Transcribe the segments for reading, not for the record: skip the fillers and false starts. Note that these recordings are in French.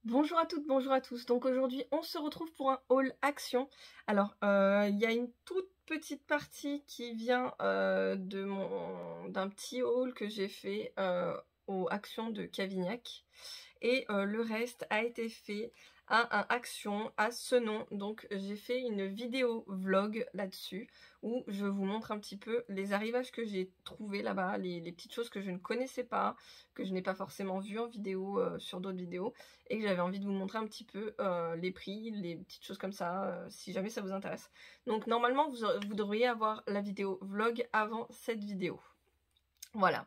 Bonjour à toutes, bonjour à tous. Donc aujourd'hui, on se retrouve pour un haul action. Alors, il y a une toute petite partie qui vient d'un petit haul que j'ai fait aux actions de Cavignac. Et le reste a été fait à un action à ce nom. Donc j'ai fait une vidéo vlog là-dessus où je vous montre un petit peu les arrivages que j'ai trouvés là-bas, les petites choses que je ne connaissais pas, que je n'ai pas forcément vues en vidéo sur d'autres vidéos, et que j'avais envie de vous montrer un petit peu les prix, les petites choses comme ça, si jamais ça vous intéresse. Donc normalement vous devriez avoir la vidéo vlog avant cette vidéo. Voilà,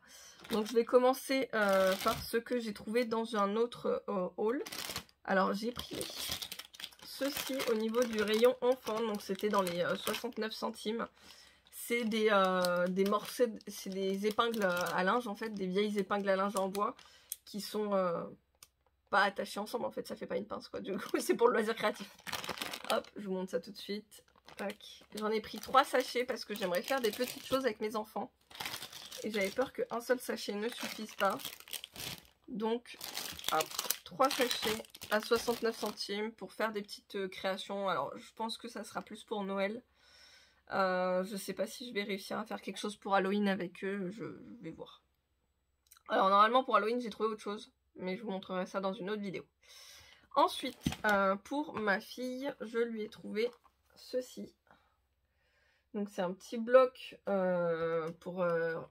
donc je vais commencer par ce que j'ai trouvé dans un autre haul. Alors j'ai pris ceci au niveau du rayon enfant, donc c'était dans les 69 centimes. C'est des morceaux, c'est des épingles à linge en fait, des vieilles épingles à linge en bois qui sont pas attachées ensemble en fait, ça fait pas une pince quoi, du coup c'est pour le loisir créatif. Hop, je vous montre ça tout de suite. J'en ai pris 3 sachets parce que j'aimerais faire des petites choses avec mes enfants. Et j'avais peur qu'un seul sachet ne suffise pas. Donc, hop, 3 sachets à 69 centimes pour faire des petites créations. Alors, je pense que ça sera plus pour Noël. Je sais pas si je vais réussir à faire quelque chose pour Halloween avec eux. Je vais voir. Alors, normalement, pour Halloween, j'ai trouvé autre chose. Mais je vous montrerai ça dans une autre vidéo. Ensuite, pour ma fille, je lui ai trouvé ceci. Donc c'est un petit bloc pour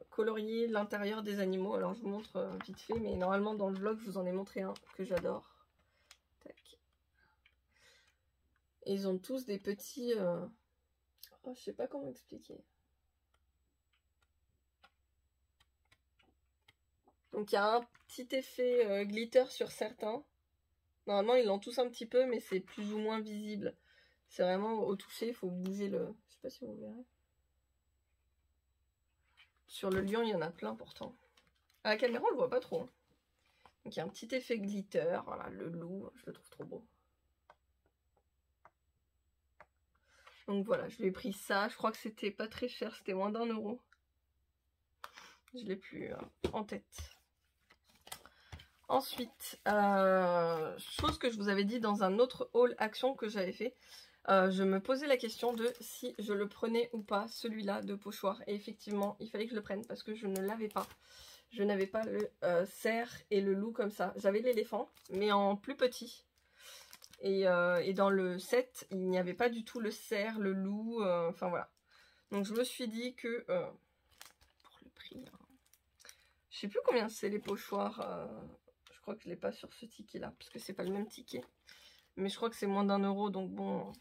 colorier l'intérieur des animaux. Alors je vous montre vite fait, mais normalement dans le vlog je vous en ai montré un que j'adore. Tac. Et ils ont tous des petits... Oh, je sais pas comment expliquer. Donc il y a un petit effet glitter sur certains. Normalement ils l'ont tous un petit peu, mais c'est plus ou moins visible. C'est vraiment au toucher, il faut bouger le... Je sais pas si vous verrez. Sur le lion il y en a plein pourtant. À la caméra on le voit pas trop. Donc il y a un petit effet glitter, voilà, le loup, je le trouve trop beau. Donc voilà, je lui ai pris ça, je crois que c'était pas très cher, c'était moins d'1 €. Je l'ai plus en tête. Ensuite, chose que je vous avais dit dans un autre haul action que j'avais fait, je me posais la question de si je le prenais ou pas, celui-là de pochoir. Et effectivement, il fallait que je le prenne parce que je ne l'avais pas. Je n'avais pas le cerf et le loup comme ça. J'avais l'éléphant, mais en plus petit. Et dans le set, il n'y avait pas du tout le cerf, le loup, enfin voilà. Donc je me suis dit que, pour le prix, hein, je sais plus combien c'est les pochoirs, je crois que je l'ai pas sur ce ticket là, parce que c'est pas le même ticket. Mais je crois que c'est moins d'1 €, donc bon...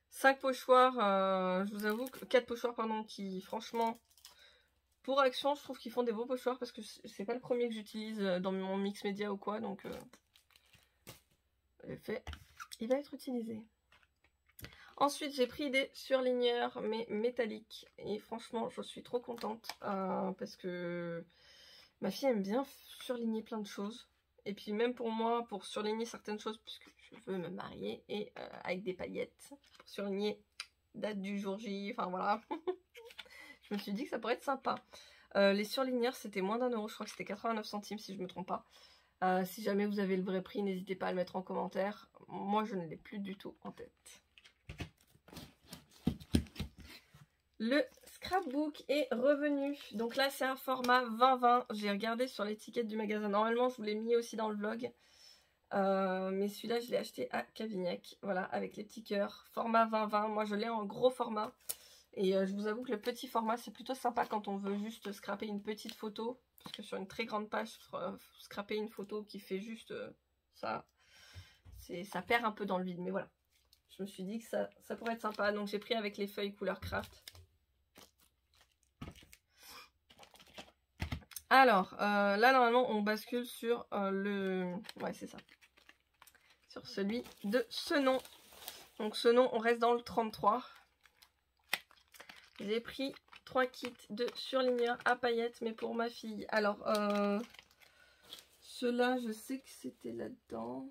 5 pochoirs, je vous avoue que 4 pochoirs pardon, qui franchement... Pour Action, je trouve qu'ils font des beaux pochoirs parce que c'est pas le premier que j'utilise dans mon mix média ou quoi, donc il va être utilisé. Ensuite, j'ai pris des surligneurs, mais métalliques. Et franchement, je suis trop contente parce que ma fille aime bien surligner plein de choses. Et puis même pour moi, pour surligner certaines choses, puisque je veux me marier, et avec des paillettes, pour surligner date du jour J, enfin voilà. Je me suis dit que ça pourrait être sympa. Les surligneurs, c'était moins d'1 €, je crois que c'était 89 centimes si je me trompe pas. Si jamais vous avez le vrai prix, n'hésitez pas à le mettre en commentaire. Moi, je ne l'ai plus du tout en tête. Le scrapbook est revenu. Donc là, c'est un format 20-20. J'ai regardé sur l'étiquette du magasin. Normalement, je vous l'ai mis aussi dans le vlog. Mais celui-là, je l'ai acheté à Cavignac. Voilà, avec les petits cœurs. Format 20-20. Moi, je l'ai en gros format. Et je vous avoue que le petit format, c'est plutôt sympa quand on veut juste scraper une petite photo. Parce que sur une très grande page, scraper une photo qui fait juste ça, ça perd un peu dans le vide. Mais voilà. Je me suis dit que ça pourrait être sympa. Donc j'ai pris avec les feuilles couleur craft. Alors, là, normalement, on bascule sur le... Ouais, c'est ça. Sur celui de ce nom. Donc, ce nom, on reste dans le 33. J'ai pris 3 kits de surligneurs à paillettes, mais pour ma fille. Alors, ceux-là, je sais que c'était là-dedans.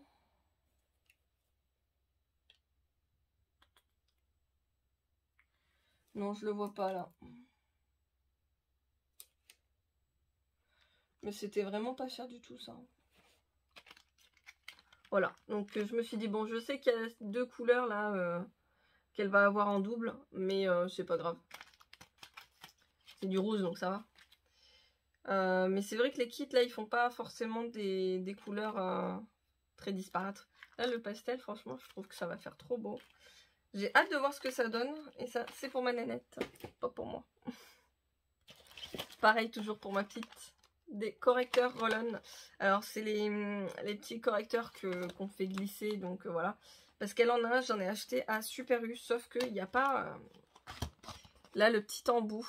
Non, je le vois pas, là. Mais c'était vraiment pas cher du tout, ça. Voilà, donc je me suis dit, bon, je sais qu'il y a 2 couleurs là qu'elle va avoir en double, mais c'est pas grave. C'est du rose, donc ça va. Mais c'est vrai que les kits là, ils font pas forcément des couleurs très disparates. Là, le pastel, franchement, je trouve que ça va faire trop beau. J'ai hâte de voir ce que ça donne. Et ça, c'est pour ma nénette, pas pour moi. Pareil, toujours pour ma petite. Des correcteurs Roll-On. Alors, c'est les petits correcteurs qu'on fait glisser. Donc, voilà. Parce qu'elle en a, j'en ai acheté à Super U. Sauf qu'il n'y a pas, là, le petit embout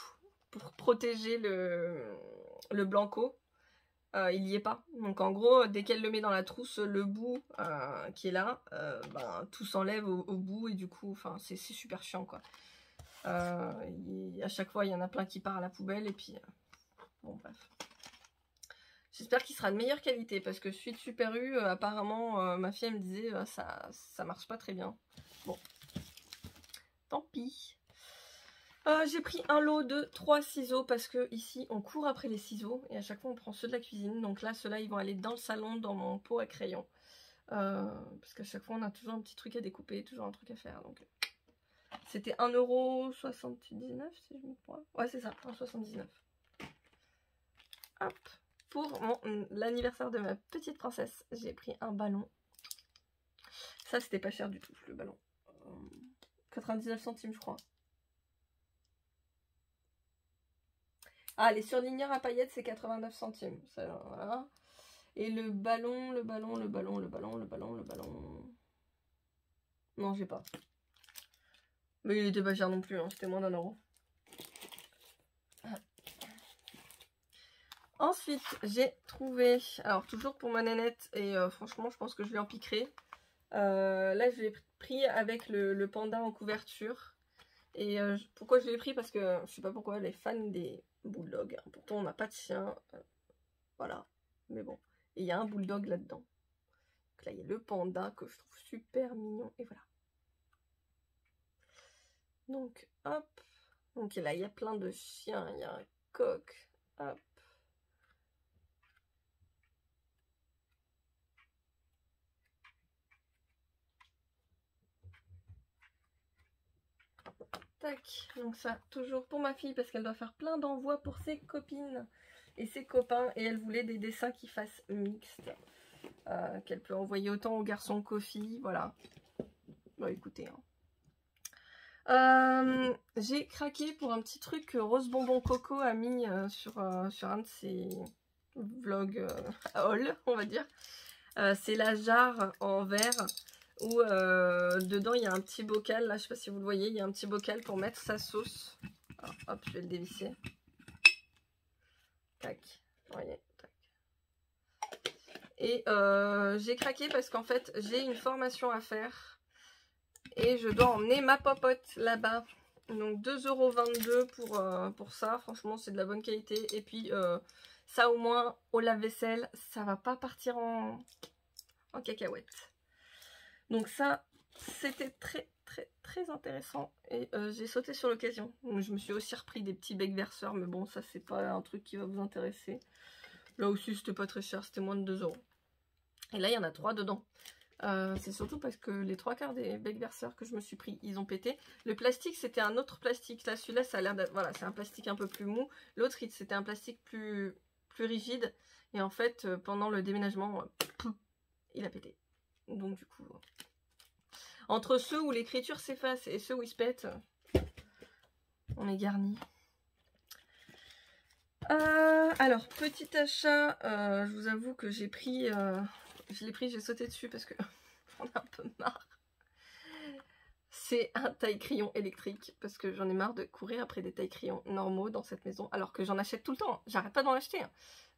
pour protéger le blanco. Il n'y est pas. Donc en gros, dès qu'elle le met dans la trousse, le bout qui est là, ben, tout s'enlève au bout et du coup, c'est super chiant quoi. À chaque fois, il y en a plein qui part à la poubelle et puis, bon bref. J'espère qu'il sera de meilleure qualité parce que celui de Super U, apparemment, ma fille elle me disait ça marche pas très bien. Bon, tant pis. J'ai pris un lot de 3 ciseaux parce que ici on court après les ciseaux et à chaque fois on prend ceux de la cuisine. Donc là ceux-là ils vont aller dans le salon, dans mon pot à crayon. Parce qu'à chaque fois on a toujours un petit truc à découper, toujours un truc à faire. Donc c'était 1,79€ si je me trompe. Ouais c'est ça, 1,79€. Hop. Pour l'anniversaire de ma petite princesse, j'ai pris un ballon. Ça c'était pas cher du tout le ballon. 99 centimes je crois. Ah, les surligneurs à paillettes, c'est 89 centimes. Ça, voilà. Et le ballon. Non, j'ai pas. Mais il était pas cher non plus, hein. C'était moins d'1€. Ensuite, j'ai trouvé, alors toujours pour ma nénette, et franchement, je pense que je lui en piquerai. Là, je l'ai pris avec le panda en couverture. Et pourquoi je l'ai pris? Parce que je sais pas pourquoi elle est fan des bulldogs. Pourtant, on n'a pas de chien. Voilà. Mais bon. Et il y a un bulldog là-dedans. Donc là, il y a le panda que je trouve super mignon. Et voilà. Donc, hop. Donc là, il y a plein de chiens. Il y a un coq. Hop. Tac. Donc ça, toujours pour ma fille parce qu'elle doit faire plein d'envois pour ses copines et ses copains. Et elle voulait des dessins qui fassent mixte. Qu'elle peut envoyer autant aux garçons qu'aux filles. Voilà. Bon, écoutez, hein. J'ai craqué pour un petit truc que Rose Bonbon Coco a mis sur un de ses vlogs haul, on va dire. C'est la jarre en verre où dedans il y a un petit bocal. Là, je sais pas si vous le voyez, il y a un petit bocal pour mettre sa sauce. Alors, hop, je vais le dévisser. Tac, vous voyez, tac. Et j'ai craqué parce qu'en fait, j'ai une formation à faire. Et je dois emmener ma popote là-bas. Donc 2,22€ pour ça. Franchement, c'est de la bonne qualité. Et puis, ça au moins, au lave-vaisselle, ça va pas partir en cacahuète. Donc ça, c'était très, très, très intéressant. Et j'ai sauté sur l'occasion. Je me suis aussi repris des petits becs verseurs. Mais bon, ça, c'est pas un truc qui va vous intéresser. Là aussi, c'était pas très cher. C'était moins de 2€. Et là, il y en a 3 dedans. C'est surtout parce que les 3/4 des becs verseurs que je me suis pris, ils ont pété. Le plastique, c'était un autre plastique. Là, celui-là, ça a l'air d'être... Voilà, c'est un plastique un peu plus mou. L'autre, c'était un plastique plus rigide. Et en fait, pendant le déménagement, il a pété. Donc, du coup... entre ceux où l'écriture s'efface et ceux où il se pète, on est garni. Alors, petit achat, je vous avoue que j'ai pris... je l'ai pris, j'ai sauté dessus parce que j'en ai un peu marre. C'est un taille-crayon électrique parce que j'en ai marre de courir après des taille-crayons normaux dans cette maison alors que j'en achète tout le temps. J'arrête pas d'en acheter.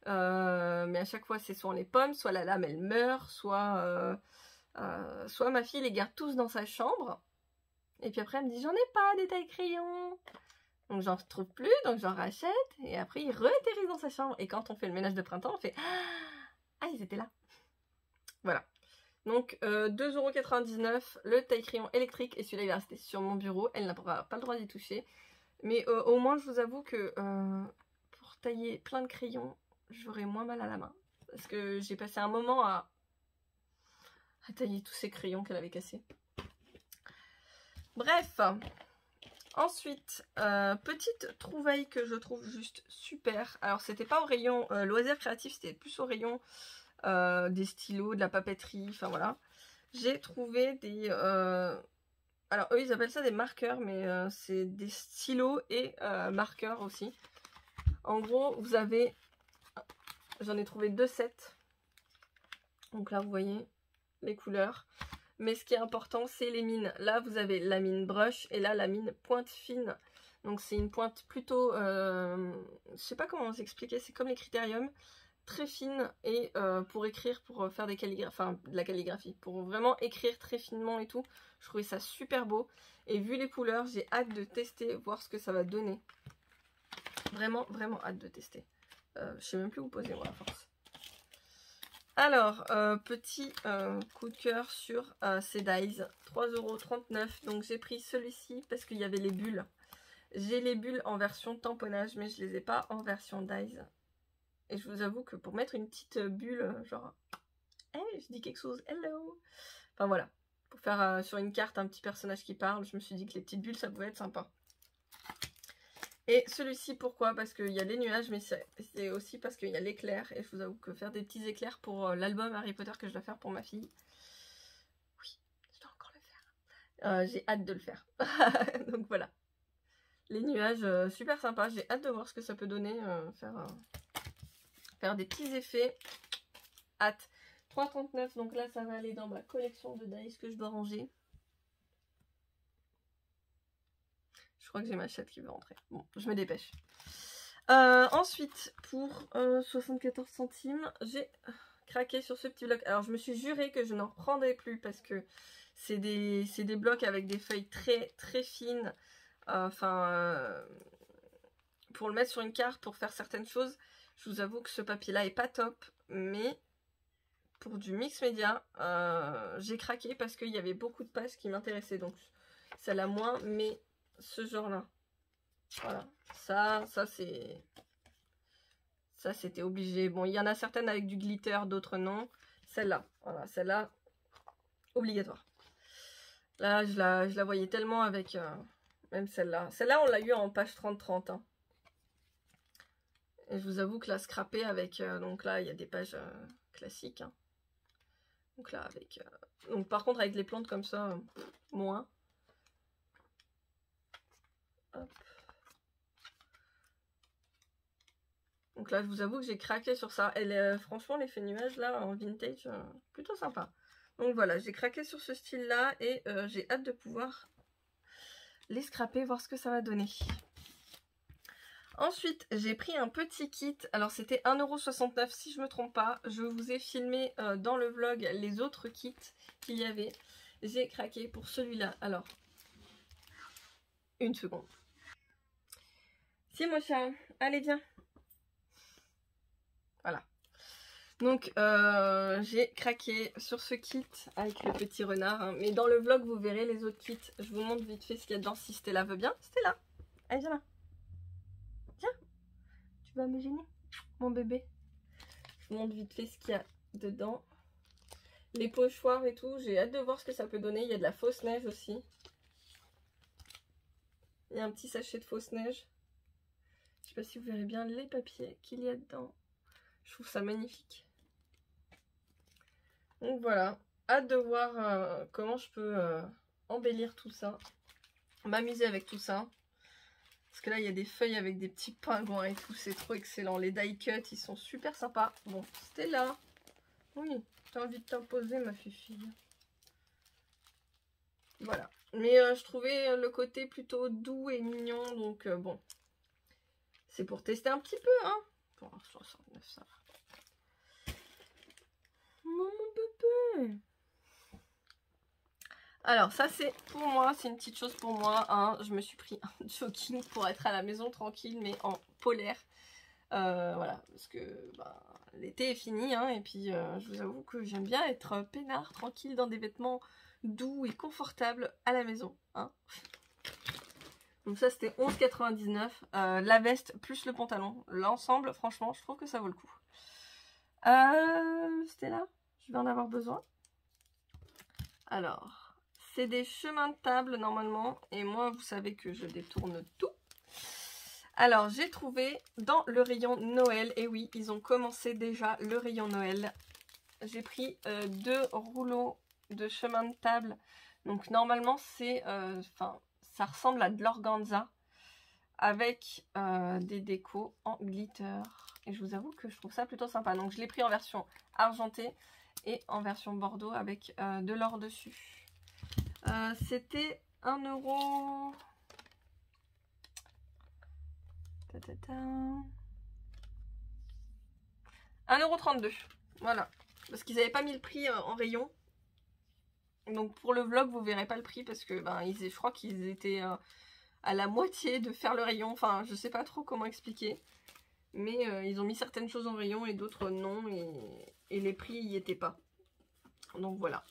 Mais à chaque fois, c'est soit les pommes, soit la lame elle meurt, soit ma fille les garde tous dans sa chambre. Et puis après, elle me dit j'en ai pas des taille-crayons. Donc j'en trouve plus, donc j'en rachète. Et après, ils re-atterrissent dans sa chambre. Et quand on fait le ménage de printemps, on fait ah, ils étaient là. Voilà. Donc 2,99€ le taille-crayon électrique. Et celui-là il va rester sur mon bureau. Elle n'aura pas le droit d'y toucher. Mais au moins je vous avoue que pour tailler plein de crayons, j'aurai moins mal à la main. Parce que j'ai passé un moment à tailler tous ces crayons qu'elle avait cassés. Bref, ensuite, petite trouvaille que je trouve juste super. Alors, c'était pas au rayon loisirs créatifs, c'était plus au rayon des stylos, de la papeterie, enfin voilà. J'ai trouvé des... alors, eux, ils appellent ça des marqueurs, mais c'est des stylos et marqueurs aussi. En gros, vous avez... J'en ai trouvé 2 sets. Donc là, vous voyez les couleurs. Mais ce qui est important, c'est les mines. Là, vous avez la mine brush et là, la mine pointe fine. Donc, c'est une pointe plutôt... je sais pas comment vous expliquer. C'est comme les critériums. Très fine et pour écrire, pour faire des de la calligraphie. Pour vraiment écrire très finement et tout. Je trouvais ça super beau. Et vu les couleurs, j'ai hâte de tester, voir ce que ça va donner. Vraiment, vraiment hâte de tester. Je sais même plus où poser, moi, à force. Alors, petit coup de cœur sur ces dies, 3,39 €. Donc j'ai pris celui-ci parce qu'il y avait les bulles. J'ai les bulles en version tamponnage, mais je les ai pas en version dies. Et je vous avoue que pour mettre une petite bulle, genre, hey, je dis quelque chose, hello. Enfin voilà, pour faire sur une carte un petit personnage qui parle, je me suis dit que les petites bulles, ça pouvait être sympa. Et celui-ci, pourquoi? Parce qu'il y a les nuages, mais c'est aussi parce qu'il y a l'éclair. Et je vous avoue que faire des petits éclairs pour l'album Harry Potter que je dois faire pour ma fille, oui, je dois encore le faire. J'ai hâte de le faire. Donc voilà. Les nuages, super sympa. J'ai hâte de voir ce que ça peut donner. Faire des petits effets. Hâte. 3,39 €. Donc là, ça va aller dans ma collection de dice que je dois ranger. Je crois que j'ai ma chatte qui veut rentrer. Bon, je me dépêche. Ensuite, pour 74 centimes, j'ai craqué sur ce petit bloc. Alors, je me suis juré que je n'en reprendrais plus parce que c'est des blocs avec des feuilles très, très fines. Pour le mettre sur une carte, pour faire certaines choses, je vous avoue que ce papier-là est pas top. Mais pour du mix média, j'ai craqué parce qu'il y avait beaucoup de pages qui m'intéressaient. Donc, celle-là moins, mais ce genre-là. Voilà. Ça c'était obligé. Bon, il y en a certaines avec du glitter, d'autres non. Celle-là, voilà, celle-là, obligatoire. Là, je la voyais tellement avec... même celle-là. Celle-là, on l'a eu en page 30-30. Hein. Et je vous avoue que la scraper avec... donc là, il y a des pages classiques. Hein. Donc là, avec... donc par contre, avec les plantes comme ça, moins. Hop. Donc là, je vous avoue que j'ai craqué sur ça. Et franchement, l'effet nuage, là, en vintage, plutôt sympa. Donc voilà, j'ai craqué sur ce style-là et j'ai hâte de pouvoir les scraper, voir ce que ça va donner. Ensuite, j'ai pris un petit kit. Alors, c'était 1,69 € si je ne me trompe pas. Je vous ai filmé dans le vlog les autres kits qu'il y avait. J'ai craqué pour celui-là. Alors, une seconde. Si, mon chat, allez, viens. Voilà. Donc, j'ai craqué sur ce kit avec le petit renard. Hein. Mais dans le vlog, vous verrez les autres kits. Je vous montre vite fait ce qu'il y a dedans. Si Stella veut bien. Stella, allez, viens là. Viens. Tu vas me gêner, mon bébé. Je vous montre vite fait ce qu'il y a dedans. Les pochoirs et tout. J'ai hâte de voir ce que ça peut donner. Il y a de la fausse neige aussi. Il y a un petit sachet de fausse neige. Je sais pas si vous verrez bien les papiers qu'il y a dedans. Je trouve ça magnifique. Donc voilà, hâte de voir comment je peux embellir tout ça, m'amuser avec tout ça. Parce que là, il y a des feuilles avec des petits pingouins et tout, c'est trop excellent. Les die cut, ils sont super sympas. Bon, Stella, oui, t'as envie de t'imposer, ma fille. Voilà, mais je trouvais le côté plutôt doux et mignon, donc bon. C'est pour tester un petit peu, hein. Pour 69, ça va. Mon bébé. Alors ça c'est pour moi, c'est une petite chose pour moi. Hein. Je me suis pris un jogging pour être à la maison tranquille, mais en polaire. Voilà, parce que bah, l'été est fini, hein, et puis je vous avoue que j'aime bien être peinard, tranquille, dans des vêtements doux et confortables à la maison. Hein. Donc ça c'était 11,99 €. La veste plus le pantalon. L'ensemble, franchement, je trouve que ça vaut le coup. C'était là, je vais en avoir besoin. Alors, c'est des chemins de table normalement. Et moi, vous savez que je détourne tout. Alors, j'ai trouvé dans le rayon Noël. Et oui, ils ont commencé déjà le rayon Noël. J'ai pris 2 rouleaux de chemin de table. Donc, normalement, c'est... ça ressemble à de l'organza. Avec des décos en glitter. Et je vous avoue que je trouve ça plutôt sympa. Donc, je l'ai pris en version argentée et en version bordeaux avec de l'or dessus. C'était 1 €. 1,32 €. Voilà. Parce qu'ils n'avaient pas mis le prix en rayon. Donc pour le vlog, vous verrez pas le prix parce que je crois qu'ils étaient à la moitié de faire le rayon. Enfin, je sais pas trop comment expliquer. Mais ils ont mis certaines choses en rayon et d'autres non. Et les prix y étaient pas. Donc voilà.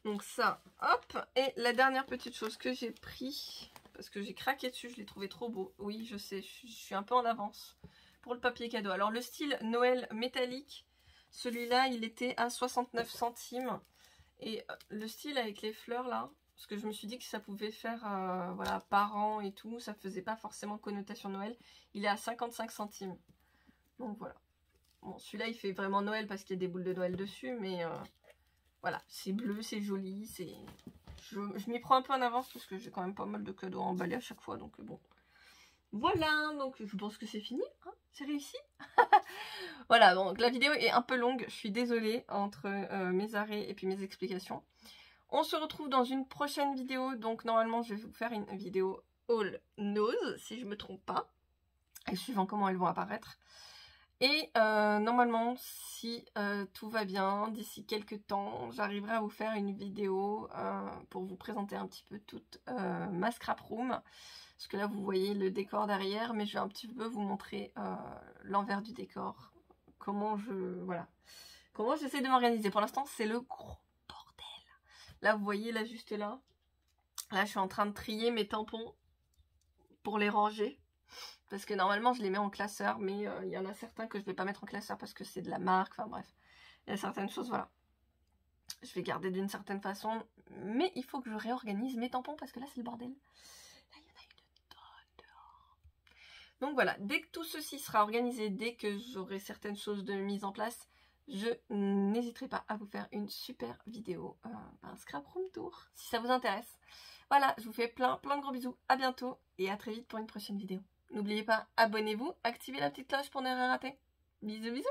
Donc ça, hop. Et la dernière petite chose que j'ai pris, parce que j'ai craqué dessus, je l'ai trouvé trop beau. Oui, je sais, je suis un peu en avance pour le papier cadeau. Alors le style Noël métallique, celui-là, il était à 69 centimes. Et le style avec les fleurs là, parce que je me suis dit que ça pouvait faire voilà, parents et tout, ça faisait pas forcément connotation Noël. Il est à 55 centimes. Donc voilà. Bon, celui-là, il fait vraiment Noël parce qu'il y a des boules de Noël dessus, mais... voilà, c'est bleu, c'est joli, c'est... Je m'y prends un peu en avance parce que j'ai quand même pas mal de cadeaux à emballer à chaque fois, donc bon. Voilà, donc je pense que c'est fini, hein, c'est réussi. Voilà, donc la vidéo est un peu longue, je suis désolée entre mes arrêts et puis mes explications. On se retrouve dans une prochaine vidéo, donc normalement je vais vous faire une vidéo haul nose, si je me trompe pas, et suivant comment elles vont apparaître. Et normalement, si tout va bien, d'ici quelques temps, j'arriverai à vous faire une vidéo pour vous présenter un petit peu toute ma scrap room. Parce que là, vous voyez le décor derrière, mais je vais un petit peu vous montrer l'envers du décor. Comment j'essaie de m'organiser. Pour l'instant, c'est le gros bordel. Là, vous voyez, là, juste là. Là, je suis en train de trier mes tampons pour les ranger. Parce que normalement je les mets en classeur, mais il y en a certains que je ne vais pas mettre en classeur parce que c'est de la marque, enfin bref. Il y a certaines choses, voilà. Je vais garder d'une certaine façon, mais il faut que je réorganise mes tampons parce que là c'est le bordel. Là il y en a une tonne dehors. Donc voilà, dès que tout ceci sera organisé, dès que j'aurai certaines choses de mise en place, je n'hésiterai pas à vous faire une super vidéo, un scrap room tour, si ça vous intéresse. Voilà, je vous fais plein de gros bisous, à bientôt et à très vite pour une prochaine vidéo. N'oubliez pas, abonnez-vous, activez la petite cloche pour ne rien rater. Bisous bisous.